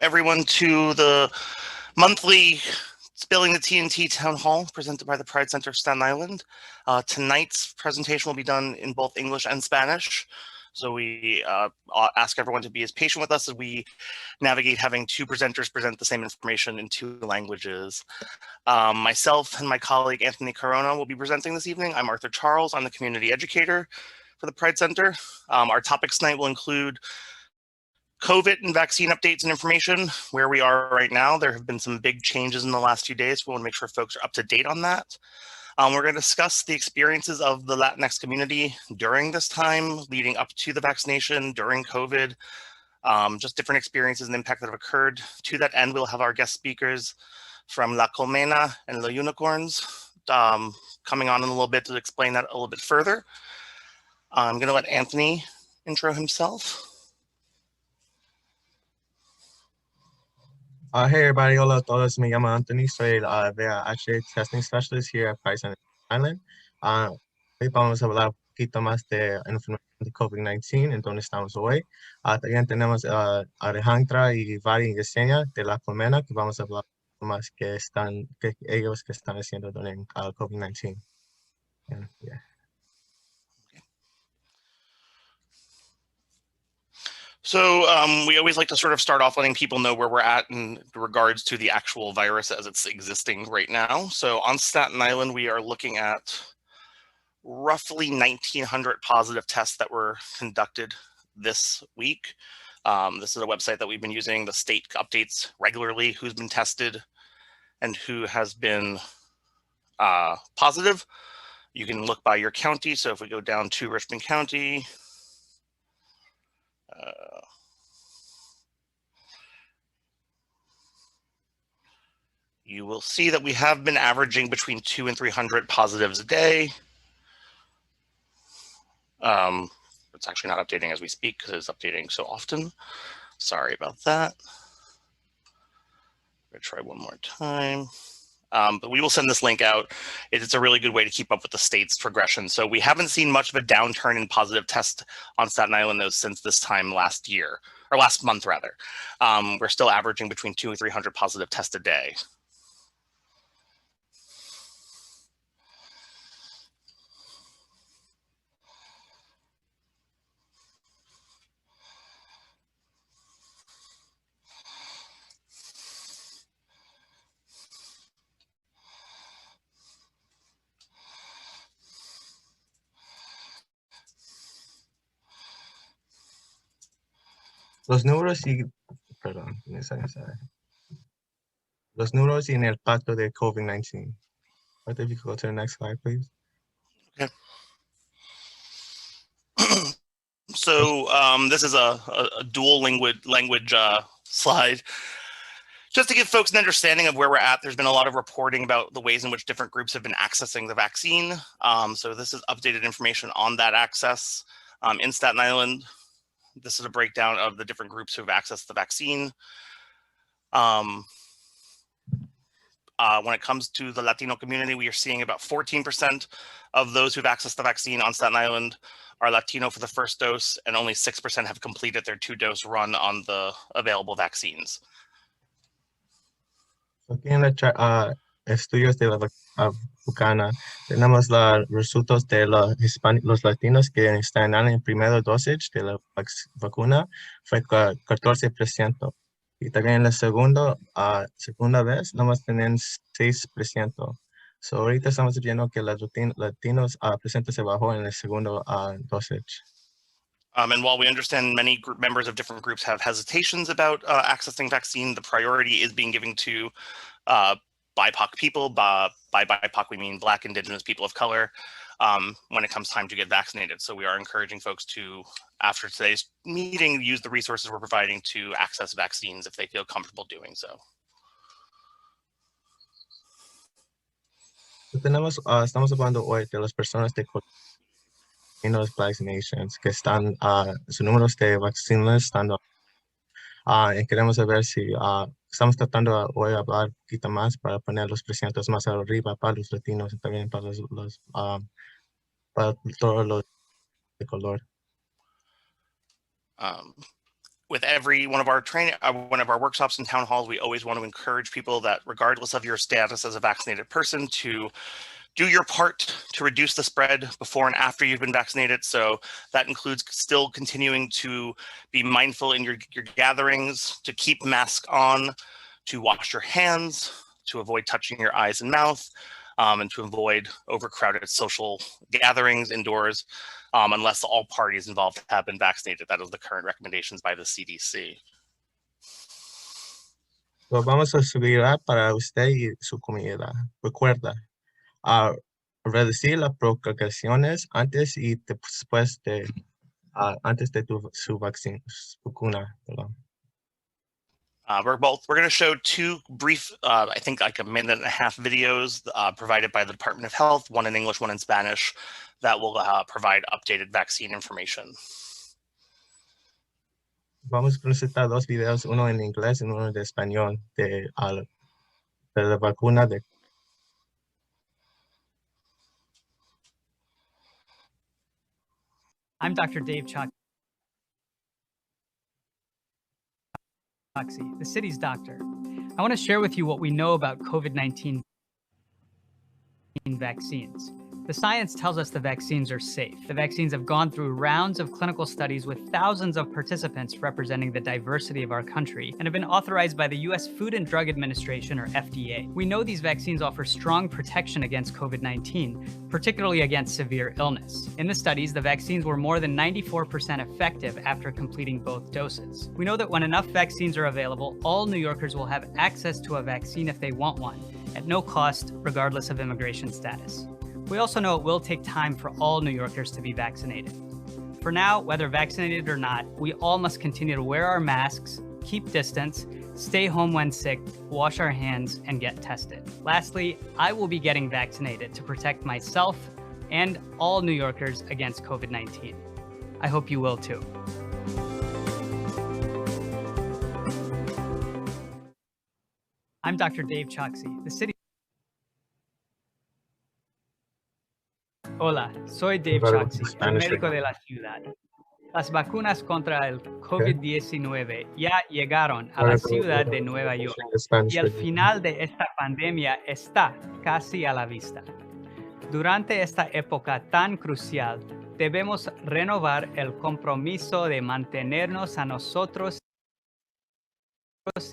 everyone to the monthly Spilling the TnT Town Hall presented by the Pride Center of Staten Island. Tonight's presentation will be done in both English and Spanish. So we ask everyone to be as patient with us as we navigate having two presenters present the same information in two languages. Myself and my colleague Anthony Corona will be presenting this evening. I'm Arthur Charles. I'm the community educator for the Pride Center. Our topics tonight will include COVID and vaccine updates and information, where we are right now. There have been some big changes in the last few days. We want to make sure folks are up to date on that. We're going to discuss the experiences of the Latinx community during this time, leading up to the vaccination, during COVID, just different experiences and impact that have occurred. To that end, we'll have our guest speakers from La Colmena and La Unicorns coming on in a little bit to explain that a little bit further. I'm going to let Anthony intro himself. Hey everybody, hola a todos, me llamo Anthony, soy VIH Testing Specialist here at Pride Center Island. Hoy vamos a hablar un poquito más de información de COVID-19, en donde estamos hoy. También tenemos a Alejandra y Vari Yesenia de La Colmena, que vamos a hablar más que ellos están haciendo durante COVID-19. Yeah. So we always like to sort of start off letting people know where we're at in regards to the actual virus as it's existing right now. So on Staten Island, we are looking at roughly 1,900 positive tests that were conducted this week. This is a website that we've been using. The state updates regularly who's been tested and who has been positive. You can look by your county. So if we go down to Richmond County, you will see that we have been averaging between 200 and 300 positives a day. It's actually not updating as we speak because it's updating so often. Sorry about that. I'm gonna try one more time. But we will send this link out. It's a really good way to keep up with the state's progression. So we haven't seen much of a downturn in positive tests on Staten Island though since this time last year, or last month rather. We're still averaging between 200 and 300 positive tests a day. Los números y el impacto de COVID-19. If you could go to the next slide, please. Okay. So this is a dual language slide. Just to give folks an understanding of where we're at, there's been a lot of reporting about the ways in which different groups have been accessing the vaccine. So this is updated information on that access. In Staten Island, this is a breakdown of the different groups who have accessed the vaccine. When it comes to the Latino community, we are seeing about 14% of those who've accessed the vaccine on Staten Island are Latino for the first dose, and only 6% have completed their 2-dose run on the available vaccines. Aquí en la estudios de la vacuna tenemos los resultados de los latinos que están en el primer dosage de la vacuna, fue 14%. Y también en la segunda vez, nomás tienen 6%. So ahorita estamos viendo que los latinos presentes se bajó en el segundo dosage. And while we understand many members of different groups have hesitations about accessing vaccine, the priority is being given to BIPOC people. By BIPOC, we mean Black, Indigenous, people of color, when it comes time to get vaccinated. So we are encouraging folks to, after today's meeting, use the resources we're providing to access vaccines if they feel comfortable doing so. Estamos hablando hoy de las personas de Black Nations que están, sus números de vacunas están, y queremos saber si estamos tratando hoy de hablar un poquito más para poner los % más arriba para los latinos y también para para todos los de color. with every one of our workshops and town halls, we always want to encourage people that regardless of your status as a vaccinated person to do your part to reduce the spread before and after you've been vaccinated. So that includes still continuing to be mindful in your gatherings, to keep masks on, to wash your hands, to avoid touching your eyes and mouth, and to avoid overcrowded social gatherings indoors, unless all parties involved have been vaccinated. That is the current recommendations by the CDC. Lo vamos a subir para usted y su comunidad. Recuerda, reducir las propagaciones antes y después de antes de su vacuna. We're going to show two brief, I think like a minute and a half videos provided by the Department of Health, one in English, one in Spanish, that will provide updated vaccine information. Vamos a presentar dos videos, uno en inglés y uno en español de la vacuna de I'm Dr. Dave Choksi, the city's doctor. I want to share with you what we know about COVID-19 vaccines. The science tells us the vaccines are safe. The vaccines have gone through rounds of clinical studies with thousands of participants representing the diversity of our country and have been authorized by the US Food and Drug Administration, or FDA. We know these vaccines offer strong protection against COVID-19, particularly against severe illness. In the studies, the vaccines were more than 94% effective after completing both doses. We know that when enough vaccines are available, all New Yorkers will have access to a vaccine if they want one, at no cost, regardless of immigration status. We also know it will take time for all New Yorkers to be vaccinated. For now, whether vaccinated or not, we all must continue to wear our masks, keep distance, stay home when sick, wash our hands, and get tested. Lastly, I will be getting vaccinated to protect myself and all New Yorkers against COVID-19. I hope you will too. I'm Dr. Dave Choksi, the city. Hola, soy Dave Choksi, el médico de la ciudad. Las vacunas contra el COVID-19 ya llegaron a la ciudad de Nueva York y el final de esta pandemia está casi a la vista. Durante esta época tan crucial, debemos renovar el compromiso de mantenernos a nosotros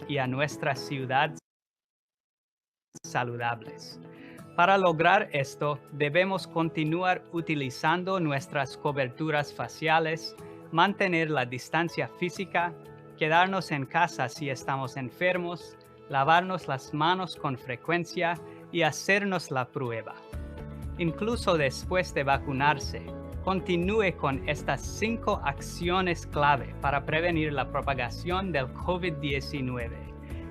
y a nuestra ciudad saludables. Para lograr esto, debemos continuar utilizando nuestras coberturas faciales, mantener la distancia física, quedarnos en casa si estamos enfermos, lavarnos las manos con frecuencia y hacernos la prueba. Incluso después de vacunarse, continúe con estas 5 acciones clave para prevenir la propagación del COVID-19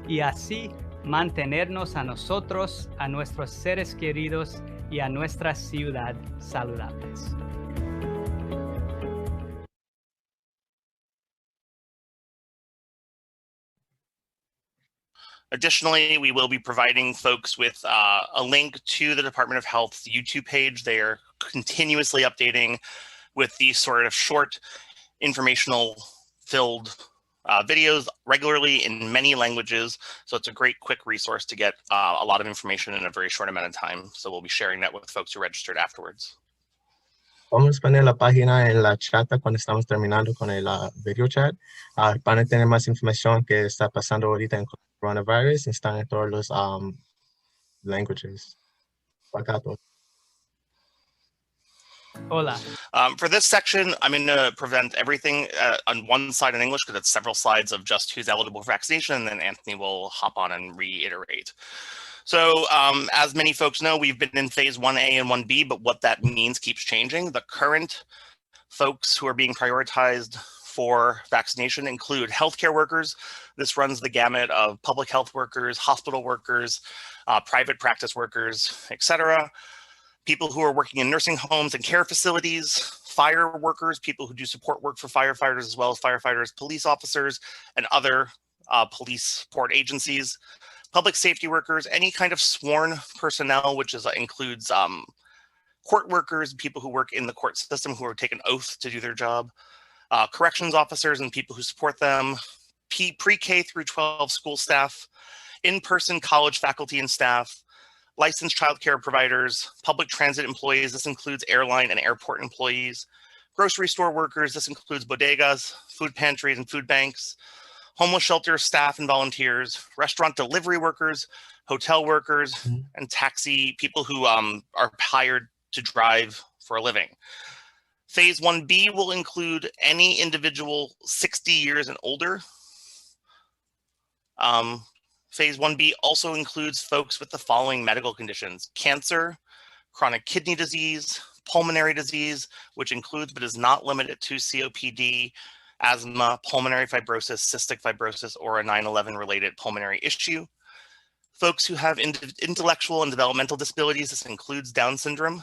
y así mantenernos a nosotros, a nuestros seres queridos y a nuestra ciudad saludables. Additionally, we will be providing folks with a link to the Department of Health's YouTube page. They are continuously updating with these sort of short, informational-filled videos regularly in many languages. So it's a great quick resource to get a lot of information in a very short amount of time. So we'll be sharing that with folks who registered afterwards. Vamos a poner la página en la chat cuando estamos terminando con el video chat. Van a tener más información que está pasando ahorita en coronavirus. Están en todos los languages. Hola. For this section, I'm going to present everything on one side in English because it's several slides of just who's eligible for vaccination, and then Anthony will hop on and reiterate. So as many folks know, we've been in phase 1A and 1B, but what that means keeps changing. The current folks who are being prioritized for vaccination include healthcare workers. This runs the gamut of public health workers, hospital workers, private practice workers, etc. People who are working in nursing homes and care facilities, fire workers, people who do support work for firefighters, as well as firefighters, police officers, and other police support agencies, public safety workers, any kind of sworn personnel, which includes court workers, people who work in the court system who are taken oath to do their job, corrections officers and people who support them, pre-K through 12 school staff, in-person college faculty and staff, licensed childcare providers, public transit employees, this includes airline and airport employees, grocery store workers, this includes bodegas, food pantries and food banks, homeless shelter staff and volunteers, restaurant delivery workers, hotel workers, and taxi people who are hired to drive for a living. Phase 1B will include any individual 60 years and older. Phase 1B also includes folks with the following medical conditions: cancer, chronic kidney disease, pulmonary disease, which includes but is not limited to COPD, asthma, pulmonary fibrosis, cystic fibrosis, or a 9/11 related pulmonary issue. Folks who have intellectual and developmental disabilities, this includes Down syndrome.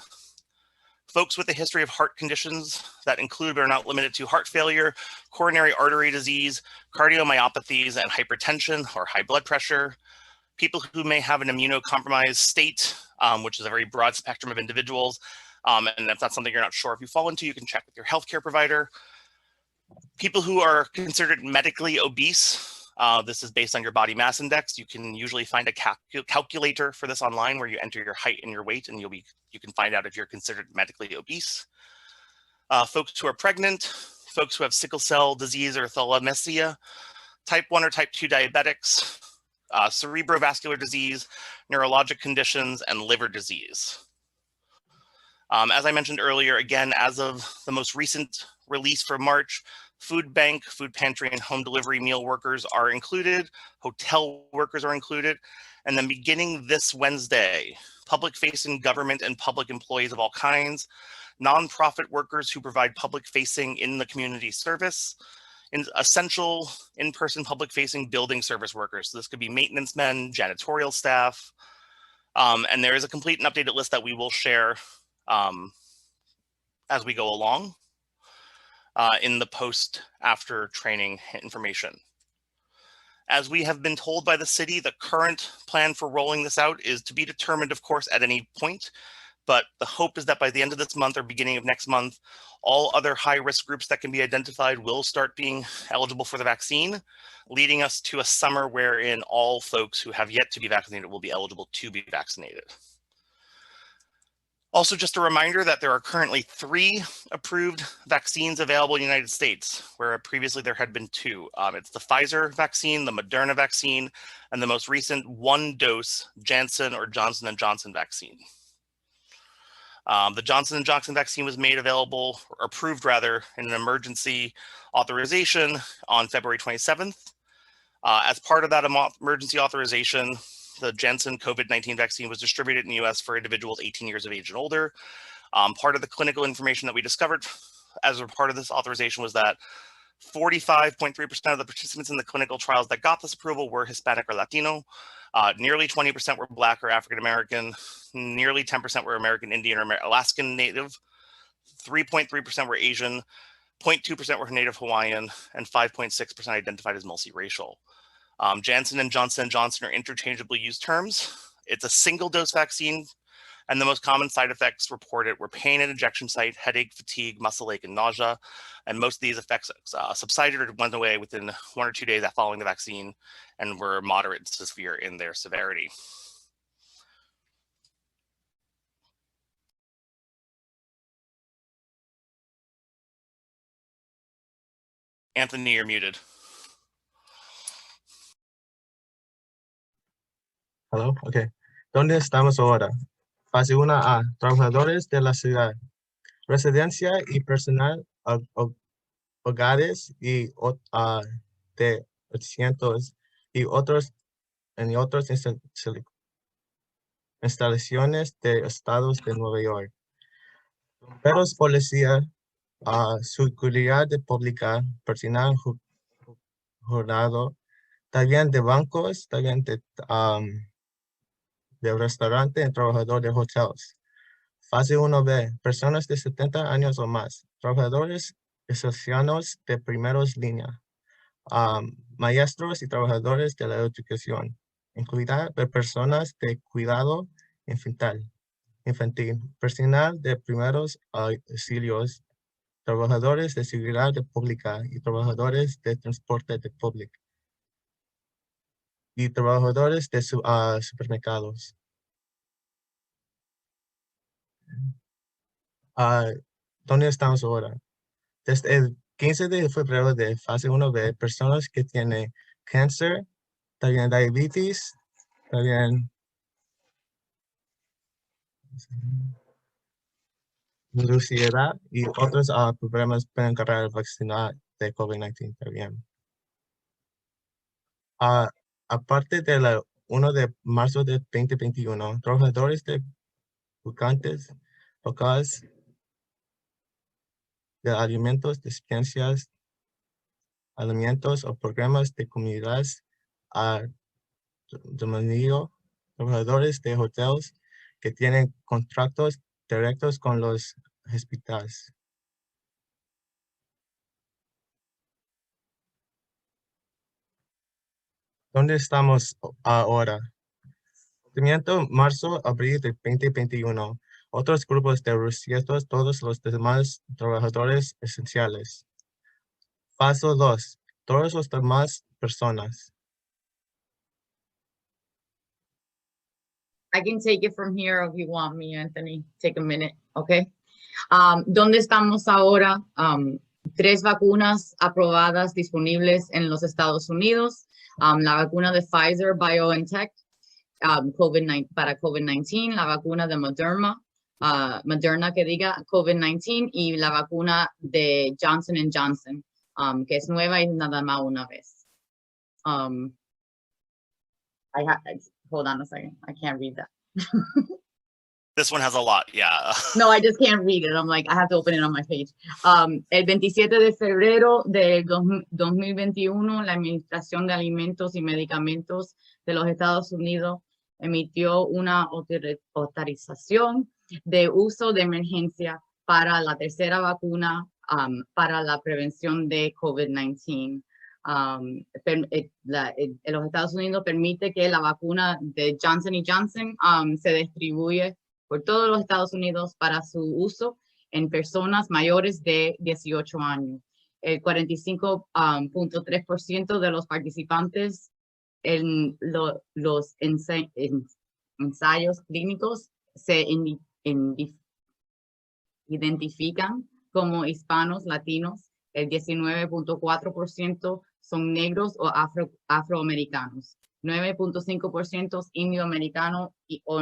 Folks with a history of heart conditions that include but are not limited to heart failure, coronary artery disease, cardiomyopathies, and hypertension or high blood pressure. People who may have an immunocompromised state, which is a very broad spectrum of individuals. And if that's something you're not sure if you fall into, you can check with your healthcare provider. People who are considered medically obese. This is based on your body mass index. You can usually find a calculator for this online where you enter your height and your weight, and you can find out if you're considered medically obese. Folks who are pregnant, folks who have sickle cell disease or thalassemia, type 1 or type 2 diabetics, cerebrovascular disease, neurologic conditions, and liver disease. As I mentioned earlier, again, as of the most recent release for March, food bank, food pantry, and home delivery meal workers are included. Hotel workers are included. And then beginning this Wednesday, public-facing government and public employees of all kinds, nonprofit workers who provide public-facing in the community service, essential in-person public-facing building service workers. So this could be maintenance men, janitorial staff, and there is a complete and updated list that we will share as we go along in the post after training information. As we have been told by the city, the current plan for rolling this out is to be determined, of course, at any point, but the hope is that by the end of this month or beginning of next month, all other high-risk groups that can be identified will start being eligible for the vaccine, leading us to a summer wherein all folks who have yet to be vaccinated will be eligible to be vaccinated. Also, just a reminder that there are currently 3 approved vaccines available in the United States, where previously there had been 2. It's the Pfizer vaccine, the Moderna vaccine, and the most recent 1-dose Janssen or Johnson & Johnson vaccine. The Johnson & Johnson vaccine was made available, or approved rather, in an emergency authorization on February 27th. As part of that emergency authorization, the Janssen COVID-19 vaccine was distributed in the US for individuals 18 years of age and older. Part of the clinical information that we discovered as a part of this authorization was that 45.3% of the participants in the clinical trials that got this approval were Hispanic or Latino. Nearly 20% were Black or African American. Nearly 10% were American Indian or Alaskan Native. 3.3% were Asian. 0.2% were Native Hawaiian, and 5.6% identified as multiracial. Janssen and Johnson & Johnson are interchangeably used terms. It's a single-dose vaccine, and the most common side effects reported were pain at injection site, headache, fatigue, muscle ache, and nausea. And most of these effects subsided or went away within 1 or 2 days following the vaccine and were moderate to severe in their severity. Anthony, you're muted. Hello, ok. ¿Dónde estamos ahora? Fase 1A, trabajadores de la ciudad, residencia y personal, hogares y de 800 y otras instalaciones de estados de Nueva York. Bomberos, policía, seguridad pública, personal jurado, también de bancos, también de restaurante y trabajador de hoteles. Fase 1B, personas de 70 años o más, trabajadores esenciales de primeros línea, maestros y trabajadores de la educación, incluida de personas de cuidado infantil, personal de primeros auxilios, trabajadores de seguridad pública y trabajadores de transporte público y trabajadores de supermercados. ¿Dónde estamos ahora? Desde el 15 de febrero de fase 1B, personas que tienen cáncer, también diabetes, también obesidad y otros problemas pueden cargar vacuna de COVID-19 también. Aparte de la 1 de marzo de 2021, trabajadores de bucantes locales de alimentos, despensas, alimentos o programas de comunidades de trabajadores de hoteles que tienen contratos directos con los hospitales. ¿Dónde estamos ahora? Marzo-abril de 2021. Otros grupos de riesgos, todos los demás trabajadores esenciales. Paso 2. Todos los demás personas. I can take it from here if you want me, Anthony. Take a minute, okay? ¿Dónde estamos ahora? 3 vacunas aprobadas disponibles en los Estados Unidos. La vacuna de Pfizer, BioNTech, para COVID-19, la vacuna de Moderna que diga COVID-19 y la vacuna de Johnson Johnson, que es nueva y nada más una vez. Hold on a second, I can't read that. This one has a lot, yeah. No, I just can't read it. I'm like, I have to open it on my page. El 27 de febrero del 2021, la Administración de Alimentos y Medicamentos de los Estados Unidos emitió una autorización de uso de emergencia para la tercera vacuna para la prevención de COVID-19. Los Estados Unidos permite que la vacuna de Johnson Johnson se distribuye por todos los Estados Unidos para su uso en personas mayores de 18 años. El 45.3% de los participantes en los ensayos clínicos se identifican como hispanos latinos. El 19.4% son negros o afroamericanos. 9.5% indioamericano o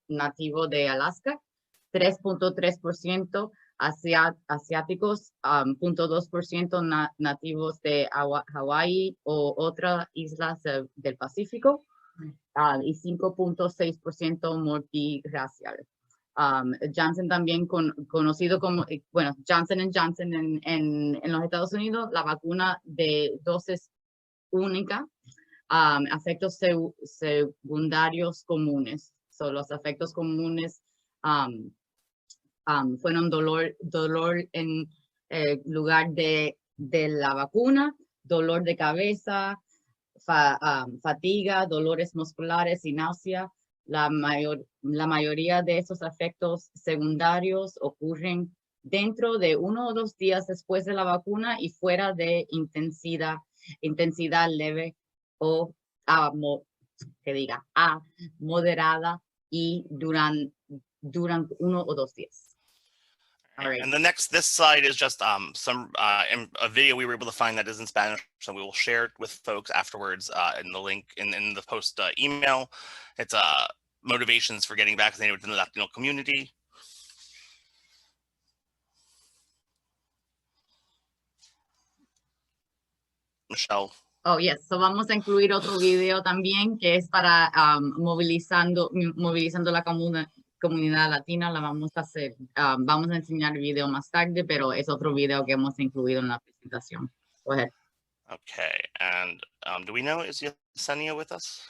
nativo de Alaska, 3.3% asiáticos, 0.2% nativos de Hawái o otras islas del Pacífico, y 5.6% multirracial. Johnson también conocido como, Johnson Johnson en los Estados Unidos, la vacuna de dosis única, efectos secundarios comunes. Los efectos comunes fueron dolor en lugar de la vacuna, dolor de cabeza, fatiga, dolores musculares y náusea. La mayoría de esos efectos secundarios ocurren dentro de 1 o 2 días después de la vacuna y fuera de intensidad leve o moderada y duran 1 o 2 días. All right. And this slide is just a video we were able to find that is in Spanish, so we will share it with folks afterwards in the link in the post email. It's motivations for getting vaccinated within the Latino community. Michelle. Oh, yes. So vamos a incluir otro video también que es para movilizando la comunidad latina. La vamos a hacer. Vamos a enseñar el video más tarde, pero es otro video que hemos incluido en la presentación. Go ahead. Okay. And do we know, is Yesenia with us?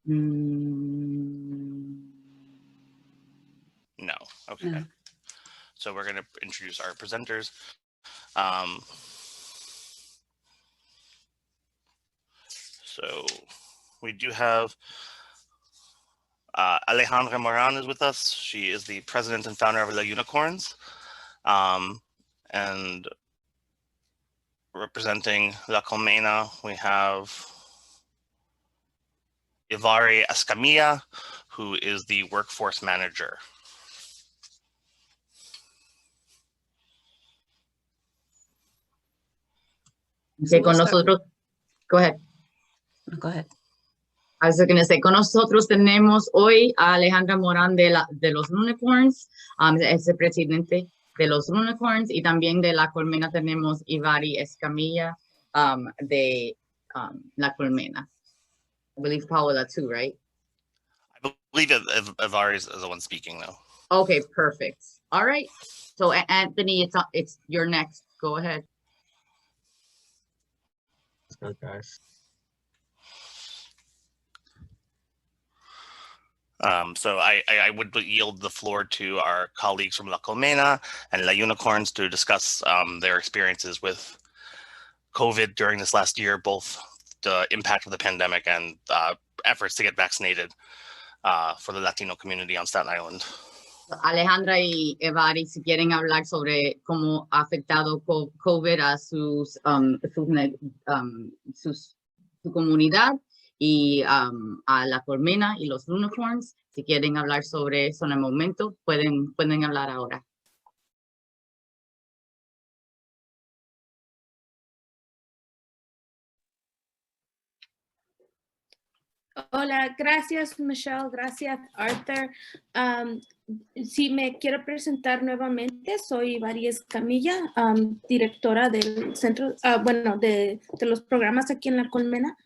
No. Okay. No. So we're going to introduce our presenters. So we do have Alejandra Moran is with us. She is the president and founder of La Unicorns. And representing La Colmena, we have Ivari Escamilla, who is the workforce manager. Que con nosotros, go ahead. Go ahead. I was going to say, con nosotros tenemos hoy a Alejandra Morán de los Unicorns, es el presidente de los Unicorns, y también de La Colmena tenemos Ivari Escamilla de La Colmena. I believe Paola too, right? I believe Ivari is the one speaking, though. Okay, perfect. All right. So Anthony, it's your next. Go ahead. Let's go, guys. So I would yield the floor to our colleagues from La Colmena and La Unicorns to discuss their experiences with COVID during this last year, both the impact of the pandemic and efforts to get vaccinated for the Latino community on Staten Island. Alejandra y Ivari, si quieren hablar sobre cómo ha afectado COVID a su comunidad y a La Colmena y los Unicorns, si quieren hablar sobre eso en el momento, pueden hablar ahora. Hola, gracias Michelle, gracias Arthur. Sí, me quiero presentar nuevamente. Soy Ivari Escamilla, directora del centro, de los programas aquí en La Colmena.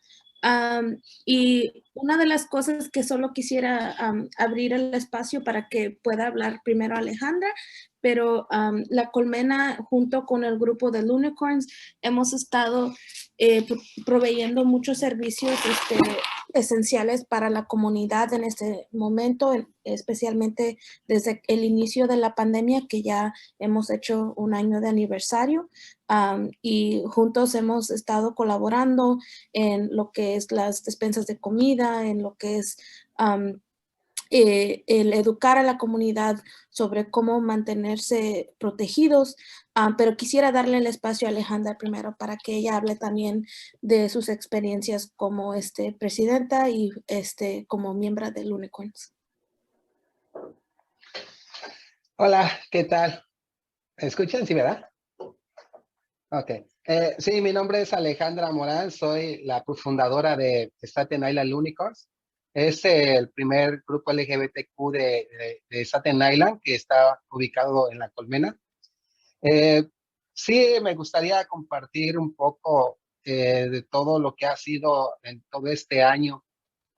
Y una de las cosas que solo quisiera abrir el espacio para que pueda hablar primero Alejandra, pero La Colmena junto con el grupo de Unicorns hemos estado proveyendo muchos servicios esenciales para la comunidad en este momento, especialmente desde el inicio de la pandemia, que ya hemos hecho un año de aniversario, y juntos hemos estado colaborando en lo que es las despensas de comida, en lo que es el educar a la comunidad sobre cómo mantenerse protegidos, pero quisiera darle el espacio a Alejandra primero para que ella hable también de sus experiencias como presidenta y como miembro del Unicorns. Hola, ¿qué tal? ¿Me escuchan? Sí, ¿verdad? Ok. Sí, mi nombre es Alejandra Morán, soy la cofundadora de Staten Island Unicorns. Es el primer grupo LGBTQ de Staten Island que está ubicado en La Colmena. Sí, me gustaría compartir un poco de todo lo que ha sido en todo este año,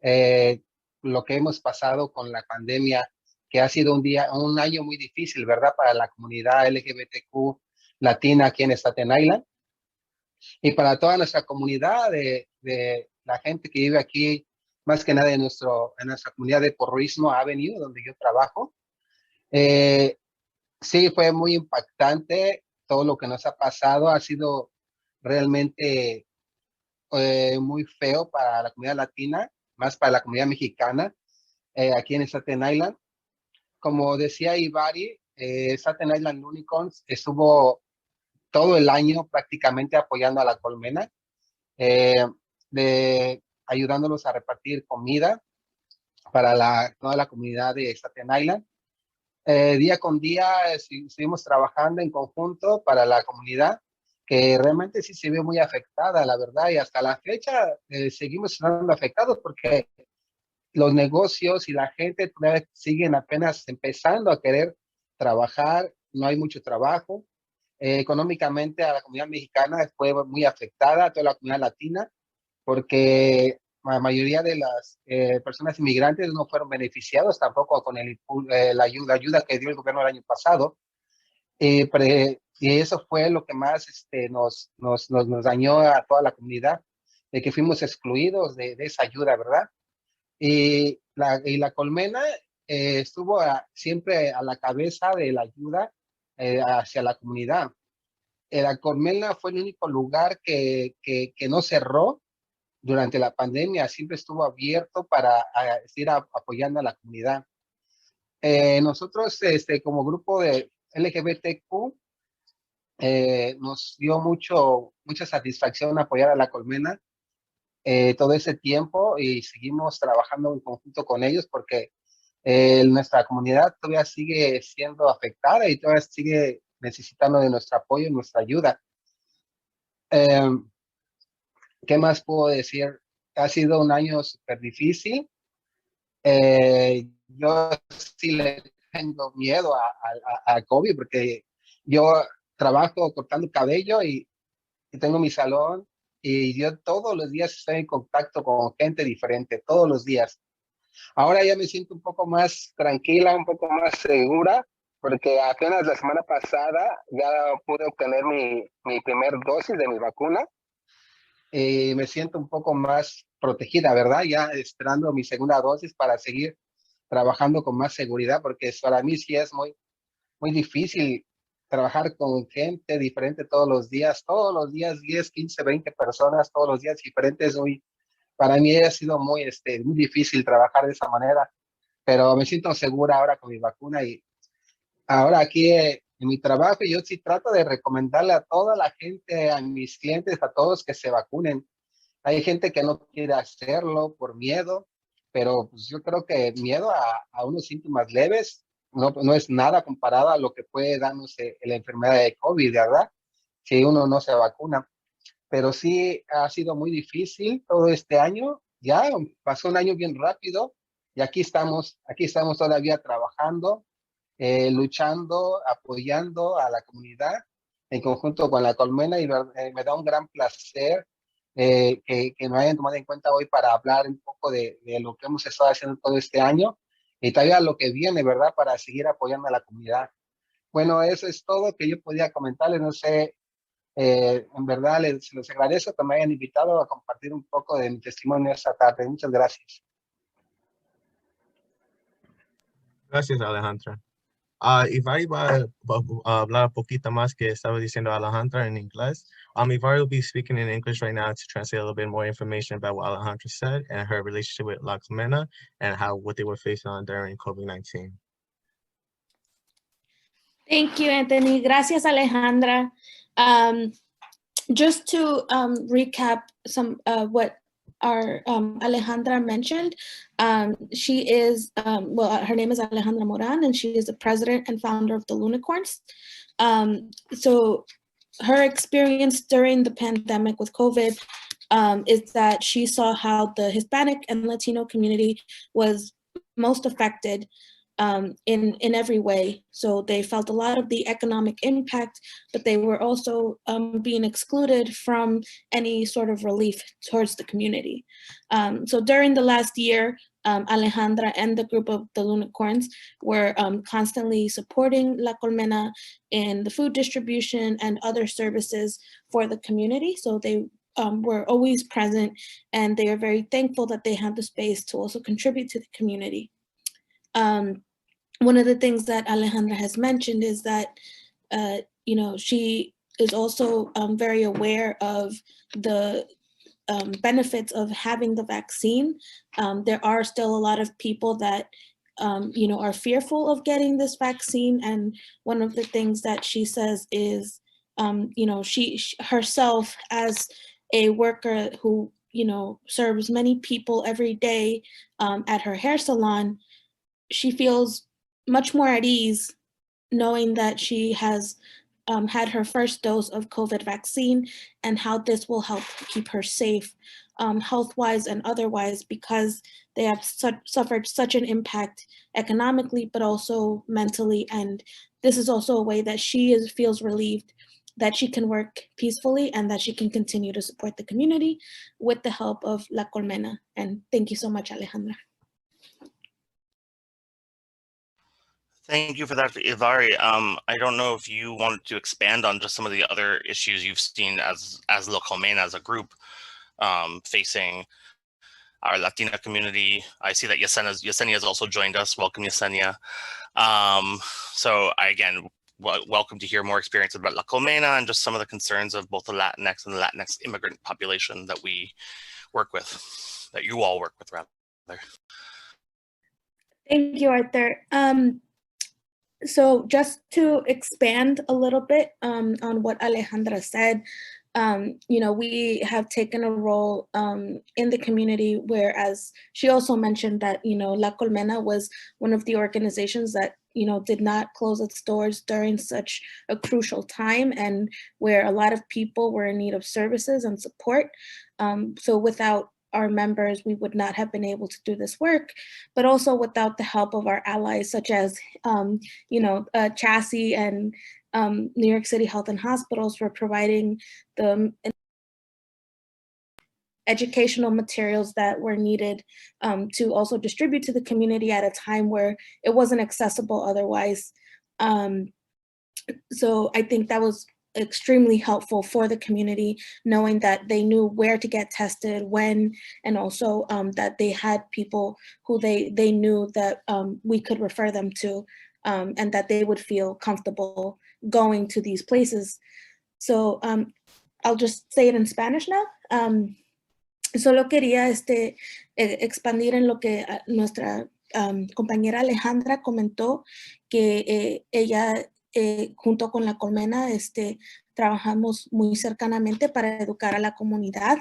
lo que hemos pasado con la pandemia, que ha sido un año muy difícil, ¿verdad? Para la comunidad LGBTQ latina aquí en Staten Island y para toda nuestra comunidad de la gente que vive aquí, más que nada en nuestra comunidad de Porrismo Avenue, donde yo trabajo. Sí, fue muy impactante todo lo que nos ha pasado. Ha sido realmente muy feo para la comunidad latina, más para la comunidad mexicana, aquí en Staten Island. Como decía Ivari, Staten Island Unicorns estuvo todo el año prácticamente apoyando a La Colmena, ayudándolos a repartir comida para toda la comunidad de Staten Island. Día con día seguimos trabajando en conjunto para la comunidad, que realmente sí se ve muy afectada, la verdad, y hasta la fecha seguimos estando afectados porque los negocios y la gente siguen apenas empezando a querer trabajar, no hay mucho trabajo. Económicamente a la comunidad mexicana fue muy afectada, a toda la comunidad latina, porque la mayoría de las personas inmigrantes no fueron beneficiados tampoco con la ayuda que dio el gobierno el año pasado. Y eso fue lo que más nos dañó a toda la comunidad, de que fuimos excluidos de esa ayuda, ¿verdad? Y la Colmena estuvo siempre a la cabeza de la ayuda hacia la comunidad. La Colmena fue el único lugar que no cerró durante la pandemia, siempre estuvo abierto para ir apoyando a la comunidad. Nosotros, como grupo de LGBTQ, nos dio mucha satisfacción apoyar a la colmena todo ese tiempo y seguimos trabajando en conjunto con ellos porque nuestra comunidad todavía sigue siendo afectada y todavía sigue necesitando de nuestro apoyo y nuestra ayuda. ¿Qué más puedo decir? Ha sido un año súper difícil. Yo sí le tengo miedo a COVID porque yo trabajo cortando cabello y tengo mi salón y yo todos los días estoy en contacto con gente diferente, todos los días. Ahora ya me siento un poco más tranquila, un poco más segura, porque apenas la semana pasada ya pude obtener mi primer dosis de mi vacuna y me siento un poco más protegida, ¿verdad? Ya esperando mi segunda dosis para seguir trabajando con más seguridad, porque para mí sí es muy difícil trabajar con gente diferente todos los días 10, 15, 20 personas, todos los días diferentes. Para mí ha sido muy difícil trabajar de esa manera, pero me siento segura ahora con mi vacuna y ahora aquí en mi trabajo yo sí trato de recomendarle a toda la gente, a mis clientes, a todos que se vacunen. Hay gente que no quiere hacerlo por miedo, pero pues yo creo que miedo a unos síntomas leves no es nada comparado a lo que puede darnos la enfermedad de COVID, ¿verdad? Si uno no se vacuna. Pero sí ha sido muy difícil todo este año. Ya pasó un año bien rápido y aquí estamos todavía trabajando, luchando, apoyando a la comunidad en conjunto con la colmena y me da un gran placer que me hayan tomado en cuenta hoy para hablar un poco de lo que hemos estado haciendo todo este año y todavía lo que viene, ¿verdad? Para seguir apoyando a la comunidad. Bueno, eso es todo que yo podía comentarles. No sé, en verdad se los agradezco que me hayan invitado a compartir un poco de mi testimonio esta tarde. Muchas gracias. Gracias, Alejandra. Ivari va a hablar un poquito más que estaba diciendo Alejandra en inglés. Ivari will be speaking in English right now to translate a little bit more information about what Alejandra said and her relationship with La Colmena and what they were facing on during COVID-19. Thank you, Anthony. Gracias, Alejandra. Just to recap some what our Alejandra mentioned, she is, her name is Alejandra Moran, and she is the president and founder of the Lunicorns. So her experience during the pandemic with COVID is that she saw how the Hispanic and Latino community was most affected in every way. So they felt a lot of the economic impact, but they were also being excluded from any sort of relief towards the community. So during the last year, Alejandra and the group of the Lunicorns were constantly supporting La Colmena in the food distribution and other services for the community. So they were always present, and they are very thankful that they had the space to also contribute to the community. One of the things that Alejandra has mentioned is that, she is also very aware of the benefits of having the vaccine. There are still a lot of people that, are fearful of getting this vaccine. And one of the things that she says is, she herself as a worker who, serves many people every day at her hair salon, she feels much more at ease knowing that she has had her first dose of COVID vaccine and how this will help keep her safe health-wise and otherwise, because they have suffered such an impact economically, but also mentally. And this is also a way that she feels relieved that she can work peacefully and that she can continue to support the community with the help of La Colmena. And thank you so much, Alejandra. Thank you for that, Ivari. I don't know if you wanted to expand on just some of the other issues you've seen as La Colmena as a group facing our Latina community. I see that Yesenia has also joined us. Welcome, Yesenia. So again, welcome to hear more experience about La Colmena and just some of the concerns of both the Latinx and the Latinx immigrant population that we work with, that you all work with, rather. Thank you, Arthur. So just to expand a little bit on what Alejandra said, you know, we have taken a role in the community, whereas she also mentioned that, you know, La Colmena was one of the organizations that, you know, did not close its doors during such a crucial time, and where a lot of people were in need of services and support. So without our members, we would not have been able to do this work, but also without the help of our allies, such as, you know, Chassis and New York City Health and Hospitals for providing the educational materials that were needed to also distribute to the community at a time where it wasn't accessible otherwise. So I think that was extremely helpful for the community, knowing that they knew where to get tested, when, and also that they had people who they knew that we could refer them to, and that they would feel comfortable going to these places. So I'll just say it in Spanish now. Solo quería expandir en lo que nuestra compañera Alejandra comentó, que ella junto con La Colmena trabajamos muy cercanamente para educar a la comunidad,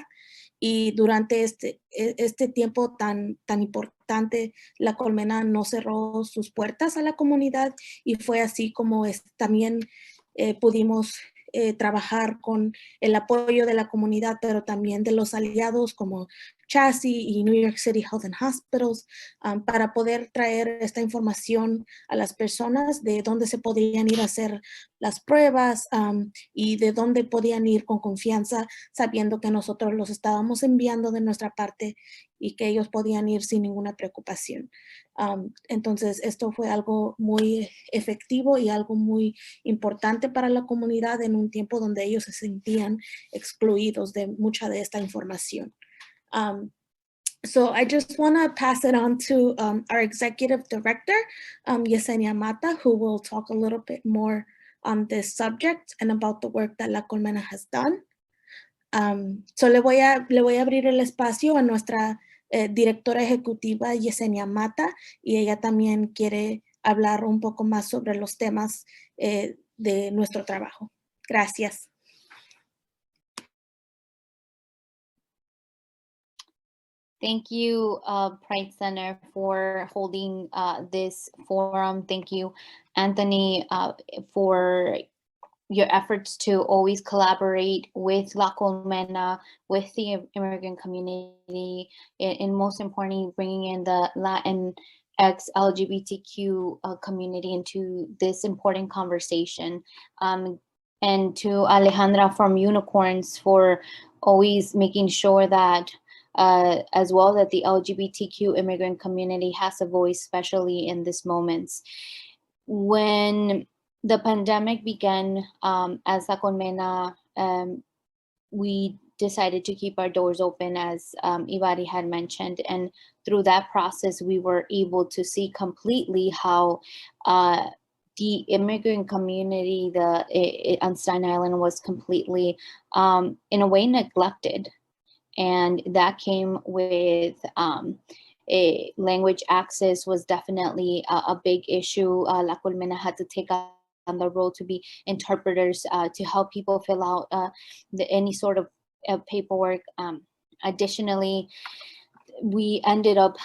y durante este tiempo tan importante, La Colmena no cerró sus puertas a la comunidad, y fue así como también pudimos trabajar con el apoyo de la comunidad, pero también de los aliados como Chassis y New York City Health and Hospitals, para poder traer esta información a las personas de dónde se podrían ir a hacer las pruebas, y de dónde podían ir con confianza, sabiendo que nosotros los estábamos enviando de nuestra parte y que ellos podían ir sin ninguna preocupación. Entonces, esto fue algo muy efectivo y algo muy importante para la comunidad en un tiempo donde ellos se sentían excluidos de mucha de esta información. So I just want to pass it on to our executive director, Yesenia Mata, who will talk a little bit more on this subject and about the work that La Colmena has done. So le voy a abrir el espacio a nuestra directora ejecutiva Yesenia Mata, y ella también quiere hablar un poco más sobre los temas de nuestro trabajo. Gracias. Thank you, Pride Center, for holding this forum. Thank you, Anthony, for your efforts to always collaborate with La Colmena, with the immigrant community, and most importantly, bringing in the Latinx LGBTQ community into this important conversation. And to Alejandra from Unicorns for always making sure that as well that the LGBTQ immigrant community has a voice, especially in these moments. When the pandemic began, as La Colmena, we decided to keep our doors open, as Ivari had mentioned. And through that process, we were able to see completely how the immigrant community on Staten Island was completely, in a way, neglected. And that came with language access was definitely a big issue. La Colmena had to take on the role to be interpreters to help people fill out any sort of paperwork. Additionally, we ended up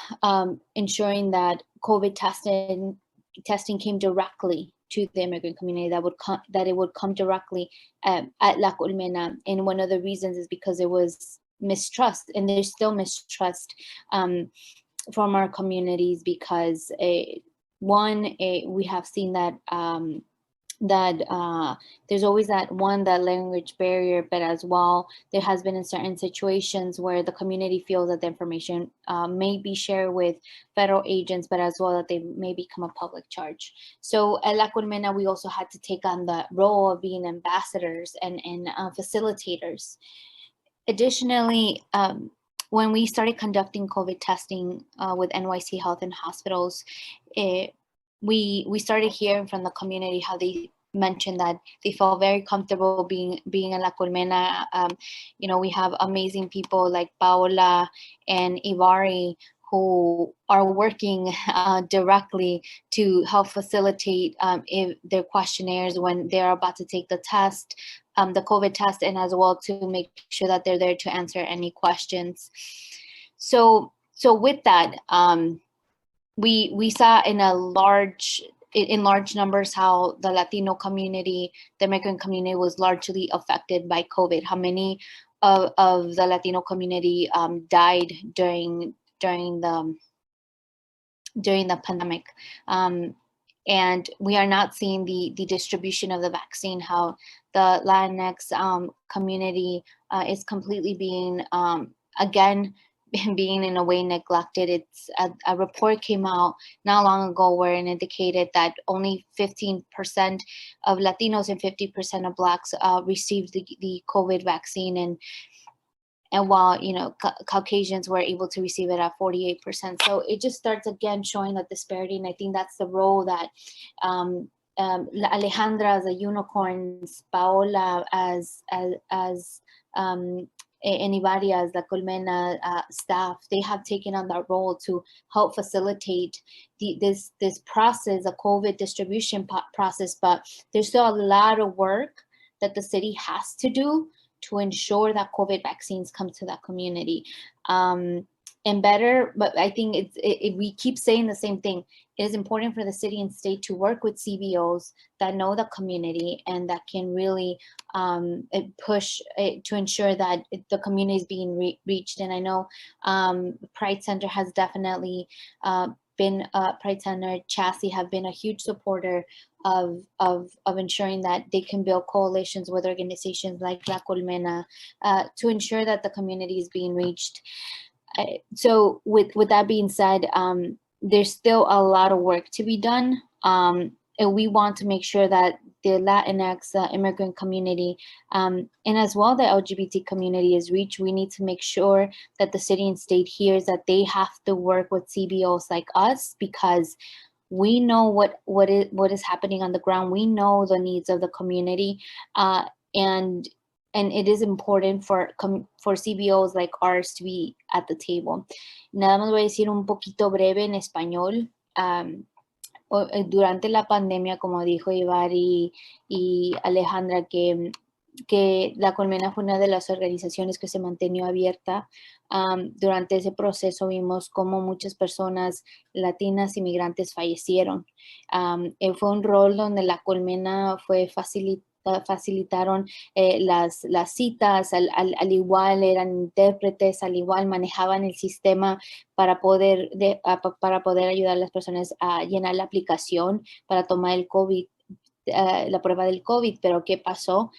ensuring that COVID testing came directly to the immigrant community, that it would come directly at La Colmena. And one of the reasons is because it was mistrust, and there's still mistrust from our communities, because we have seen that there's always that language barrier, but as well, there has been in certain situations where the community feels that the information may be shared with federal agents, but as well that they may become a public charge. So at La Colmena, we also had to take on the role of being ambassadors and facilitators. Additionally, when we started conducting COVID testing with NYC Health and Hospitals, we started hearing from the community how they mentioned that they felt very comfortable being in La Colmena. We have amazing people like Paola and Ivari who are working directly to help facilitate their questionnaires when they're about to take the test, the COVID test, and as well to make sure that they're there to answer any questions. So with that, we saw in large numbers how the Latino community, the immigrant community, was largely affected by COVID. How many of the Latino community died during the pandemic, and we are not seeing the distribution of the vaccine. How the Latinx community is completely being again being in a way neglected. It's a report came out not long ago where it indicated that only 15% of Latinos and 50% of Blacks received the COVID vaccine, and while, you know, Caucasians were able to receive it at 48%. So it just starts again showing that disparity, and I think that's the role that Alejandra as a unicorn, Paola as anybody as the Colmena staff, they have taken on that role to help facilitate this process, a COVID distribution process. But there's still a lot of work that the city has to do to ensure that COVID vaccines come to that community. And better, but I think we keep saying the same thing. It is important for the city and state to work with CBOs that know the community and that can really push to ensure that the community is being reached. And I know Pride Center has definitely been, Pride Center, Chassis have been a huge supporter of ensuring that they can build coalitions with organizations like La Colmena to ensure that the community is being reached. So with that being said, there's still a lot of work to be done. And we want to make sure that the Latinx immigrant community and as well the LGBT community is reached. We need to make sure that the city and state hears that they have to work with CBOs like us, because we know what is happening on the ground. We know the needs of the community, and it is important for CBOs like ours to be at the table. Nada más voy a decir un poquito breve en español. Durante la pandemia, como dijo Ivari y Alejandra, que La Colmena fue una de las organizaciones que se mantenió abierta. Durante ese proceso vimos cómo muchas personas latinas inmigrantes fallecieron. Fue un rol donde La Colmena facilitaron las citas, al igual eran intérpretes, al igual manejaban el sistema para poder ayudar a las personas a llenar la aplicación para tomar el COVID, la prueba del COVID. Pero ¿qué pasó?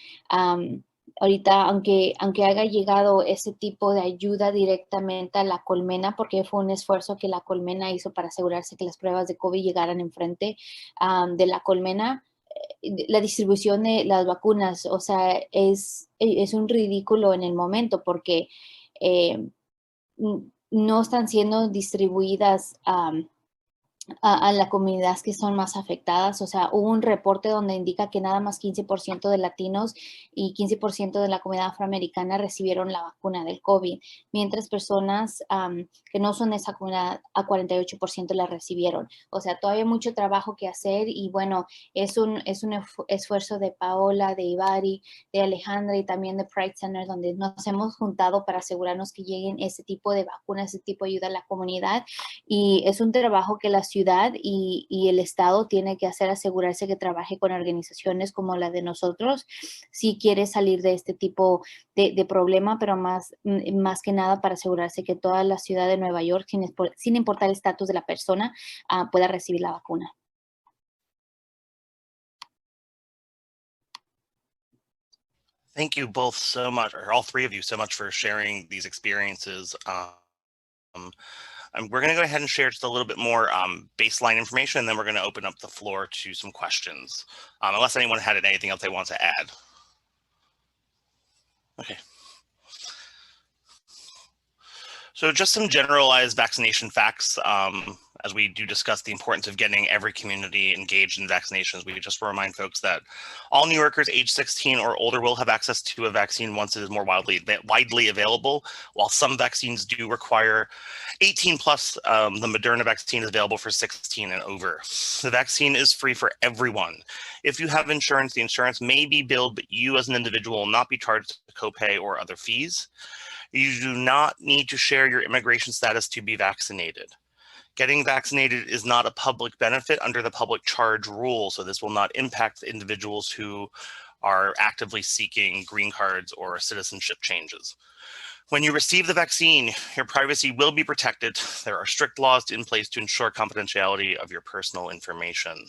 Ahorita, aunque haya llegado ese tipo de ayuda directamente a La Colmena, porque fue un esfuerzo que La Colmena hizo para asegurarse que las pruebas de COVID llegaran enfrente de La Colmena, la distribución de las vacunas, o sea, es un ridículo en el momento, porque no están siendo distribuidas a las comunidades que son más afectadas. O sea, hubo un reporte donde indica que nada más 15% de latinos y 15% de la comunidad afroamericana recibieron la vacuna del COVID, mientras personas que no son de esa comunidad, a 48% la recibieron. O sea, todavía hay mucho trabajo que hacer, y bueno, es un esfuerzo de Paola, de Ivari, de Alejandra y también de Pride Center, donde nos hemos juntado para asegurarnos que lleguen ese tipo de vacunas, ese tipo de ayuda a la comunidad. Y es un trabajo que la ciudad y el Estado tiene que hacer, asegurarse que trabaje con organizaciones como la de nosotros si quiere salir de este tipo de problema, pero más que nada para asegurarse que toda la ciudad de Nueva York, sin importar el estatus de la persona, pueda recibir la vacuna. Thank you both so much, or all three of you so much, for sharing these experiences. We're going to go ahead and share just a little bit more baseline information, and then we're going to open up the floor to some questions, unless anyone had anything else they want to add. Okay. So just some generalized vaccination facts. as we do discuss the importance of getting every community engaged in vaccinations. We just remind folks that all New Yorkers age 16 or older will have access to a vaccine once it is more widely available, while some vaccines do require 18 plus. The Moderna vaccine is available for 16 and over. The vaccine is free for everyone. If you have insurance, the insurance may be billed, but you as an individual will not be charged a copay or other fees. You do not need to share your immigration status to be vaccinated. Getting vaccinated is not a public benefit under the public charge rule, so this will not impact individuals who are actively seeking green cards or citizenship changes. When you receive the vaccine, your privacy will be protected. There are strict laws in place to ensure confidentiality of your personal information.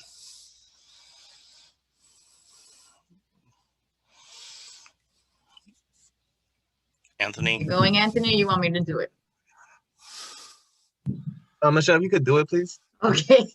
Anthony? You going, Anthony, or you want me to do it? Michelle, if you could do it, please. Okay.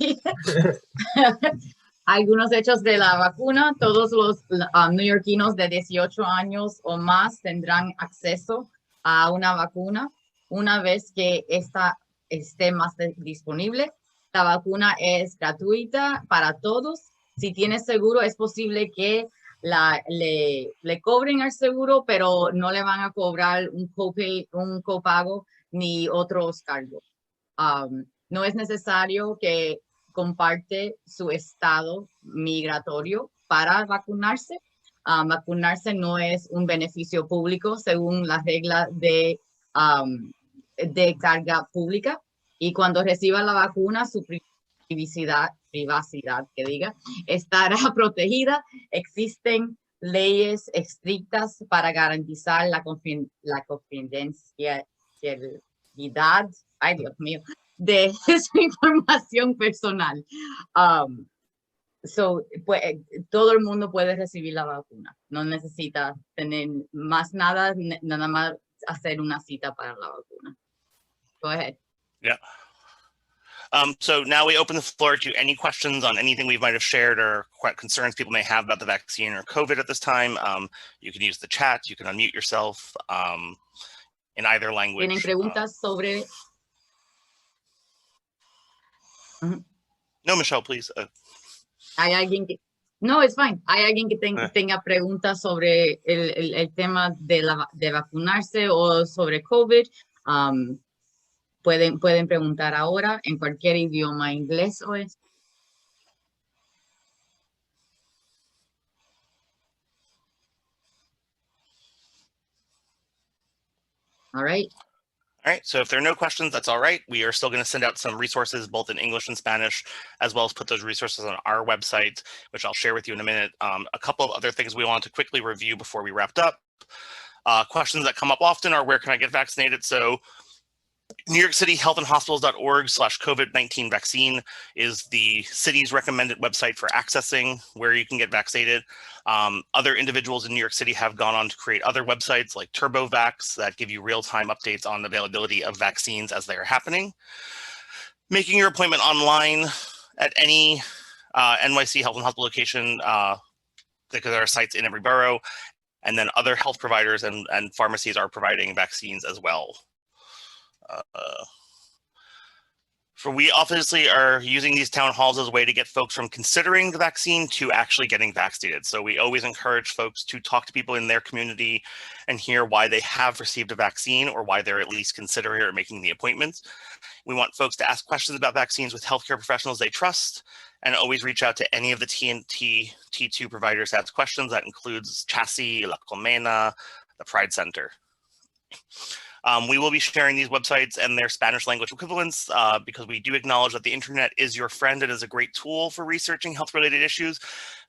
Algunos hechos de la vacuna. Todos los neoyorquinos de 18 años o más tendrán acceso a una vacuna una vez que esta esté más disponible. La vacuna es gratuita para todos. Si tienes seguro, es posible que le cobren al seguro, pero no le van a cobrar un copay, un copago ni otros cargos. No es necesario que comparte su estado migratorio para vacunarse. Vacunarse no es un beneficio público según las reglas de carga pública. Y cuando reciba la vacuna, su privacidad estará protegida. Existen leyes estrictas para garantizar la confidencialidad, ay Dios mío, de su información personal. Todo el mundo puede recibir la vacuna. No necesita tener más nada más hacer una cita para la vacuna. Go ahead. Yeah. So now we open the floor to any questions on anything we might have shared or concerns people may have about the vaccine or COVID at this time. You can use the chat. You can unmute yourself in either language. ¿Tienen preguntas sobre? No, Michelle, please. ¿Hay alguien que? No, it's fine. ¿Hay alguien que tenga preguntas sobre el tema de vacunarse o sobre COVID? Pueden preguntar ahora en cualquier idioma, inglés o es. All right. All right, so if there are no questions, that's all right. We are still going to send out some resources, both in English and Spanish, as well as put those resources on our website, which I'll share with you in a minute. A couple of other things we want to quickly review before we wrapped up. Questions that come up often are, where can I get vaccinated? So New York City healthandhospitals.org/COVID-19 vaccine is the city's recommended website for accessing where you can get vaccinated. Other individuals in New York City have gone on to create other websites like TurboVax that give you real-time updates on the availability of vaccines as they are happening. Making your appointment online at any NYC Health and Hospital location, because there are sites in every borough, and then other health providers and pharmacies are providing vaccines as well. We obviously are using these town halls as a way to get folks from considering the vaccine to actually getting vaccinated. So we always encourage folks to talk to people in their community and hear why they have received a vaccine or why they're at least considering or making the appointments. We want folks to ask questions about vaccines with healthcare professionals they trust, and always reach out to any of the TnT T2 providers to ask questions. That includes Chassis, La Colmena, the Pride Center. We will be sharing these websites and their Spanish language equivalents because we do acknowledge that the internet is your friend and is a great tool for researching health-related issues,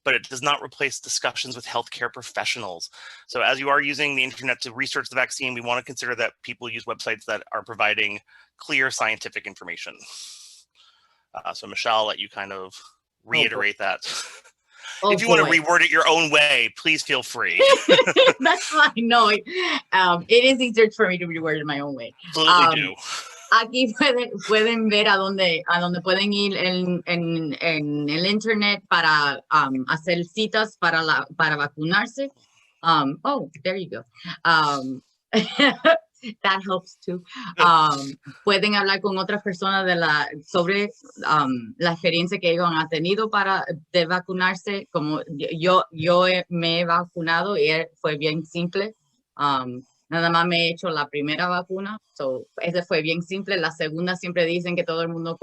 but it does not replace discussions with healthcare professionals. So as you are using the internet to research the vaccine, we want to consider that people use websites that are providing clear scientific information. So Michelle, I'll let you kind of reiterate that. If you want to reword it your own way, please feel free. That's fine. No, it is easier for me to reword it my own way. Absolutely do. Aquí pueden ver a dónde pueden ir en el internet para hacer citas para vacunarse. Oh, there you go. That helps too. Pueden hablar con otras personas sobre la experiencia que ellos han tenido de vacunarse. Como me he vacunado y fue bien simple. Nada más me he hecho la primera vacuna, ese fue bien simple. La segunda siempre dicen que todo el mundo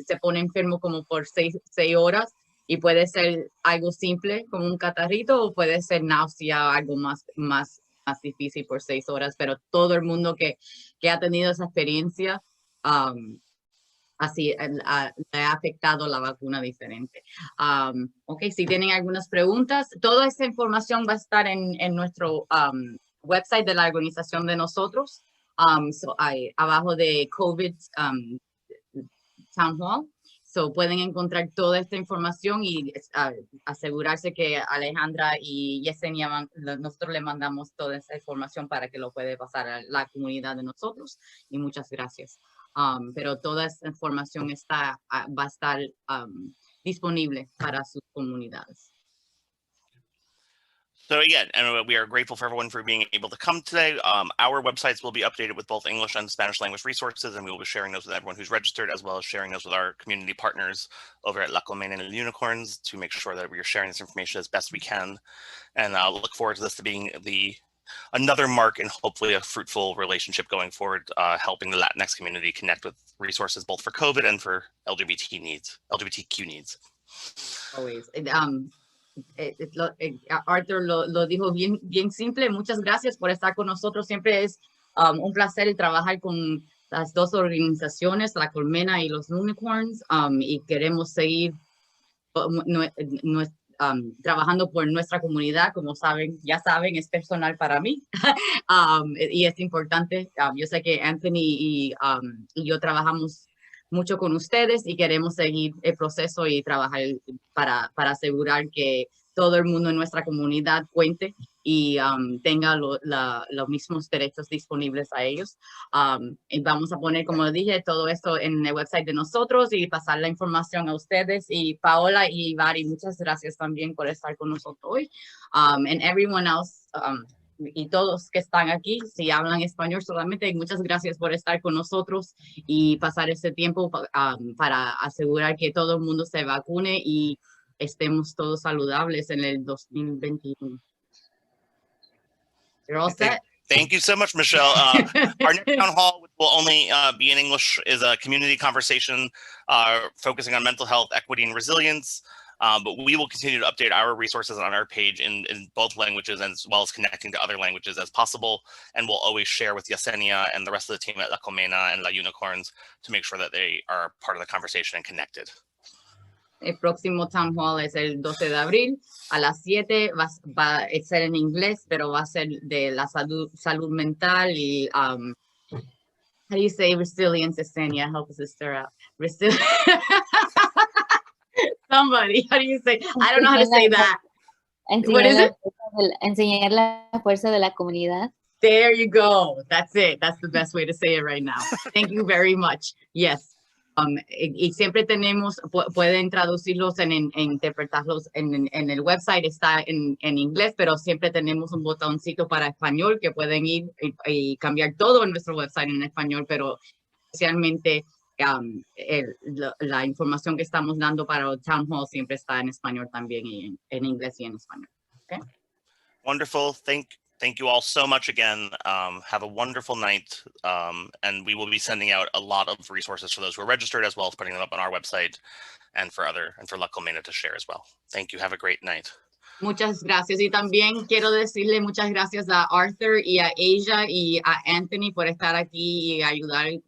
se pone enfermo como por 6 horas y puede ser algo simple como un catarrito o puede ser náusea, algo más difícil por 6 horas, pero todo el mundo que ha tenido esa experiencia así le ha afectado la vacuna diferente. Ok, si tienen algunas preguntas, toda esta información va a estar en nuestro website de la organización de nosotros, abajo de COVID TownHall. Pueden encontrar toda esta información y asegurarse que Alejandra y Yesenia, nosotros le mandamos toda esa información para que lo puede pasar a la comunidad de nosotros. Y muchas gracias. Pero toda esta información va a estar disponible para sus comunidades. So again, and we are grateful for everyone for being able to come today. Our websites will be updated with both English and Spanish language resources, and we will be sharing those with everyone who's registered, as well as sharing those with our community partners over at La Colmena and the Unicorns to make sure that we are sharing this information as best we can. And I'll look forward to this to being another mark and hopefully a fruitful relationship going forward, helping the Latinx community connect with resources both for COVID and for LGBTQ needs. Always. Arthur lo dijo bien simple. Muchas gracias por estar con nosotros. Siempre es un placer trabajar con las dos organizaciones, La Colmena y los Unicorns, y queremos seguir trabajando por nuestra comunidad. Como ya saben, es personal para mí y es importante. Yo sé que Anthony y yo trabajamos mucho con ustedes y queremos seguir el proceso y trabajar para asegurar que todo el mundo en nuestra comunidad cuente y tenga los mismos derechos disponibles a ellos. Y vamos a poner, como dije, todo esto en el website de nosotros y pasar la información a ustedes. Y Paola y Vari, muchas gracias también por estar con nosotros hoy. And everyone else, y todos que están aquí, si hablan español solamente, muchas gracias por estar con nosotros y pasar este tiempo para asegurar que todo el mundo se vacune y estemos todos saludables en el 2021. You're all set? Thank you so much, Michelle. Our next town hall, which will only be in English, is a community conversation focusing on mental health, equity, and resilience. But we will continue to update our resources on our page in both languages, as well as connecting to other languages as possible. And we'll always share with Yesenia and the rest of the team at La Colmena and La Unicorns to make sure that they are part of the conversation and connected. El próximo Town Hall es el 12 de abril a las 7. Va a ser en inglés, pero va a ser de la salud mental y how do you say resilience, Yesenia? Help a sister out. Somebody, how do you say? I don't know how to say that. What is it? Enseñar la fuerza de la comunidad. There you go. That's it. That's the best way to say it right now. Thank you very much. Yes. Y siempre pueden traducirlos interpretarlos en el website, está en inglés, pero siempre tenemos un botoncito para español que pueden ir y cambiar todo en nuestro website en español, pero especialmente la información que estamos dando para el Town Hall siempre está en español también y en inglés y en español. Okay? Wonderful. Thank you all so much again. Have a wonderful night. And we will be sending out a lot of resources for those who are registered, as well as putting them up on our website and for La Colmena to share as well. Thank you. Have a great night. Muchas gracias. Y también quiero decirle muchas gracias a Arthur y a Asia y a Anthony por estar aquí y ayudar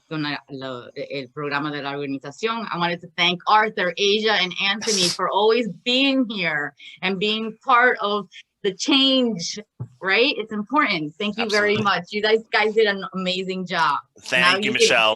con el programa de la organización. I wanted to thank Arthur, Asia, and Anthony for always being here and being part of the change, right? It's important. Thank you very much. You guys did an amazing job. Thank you, Michelle.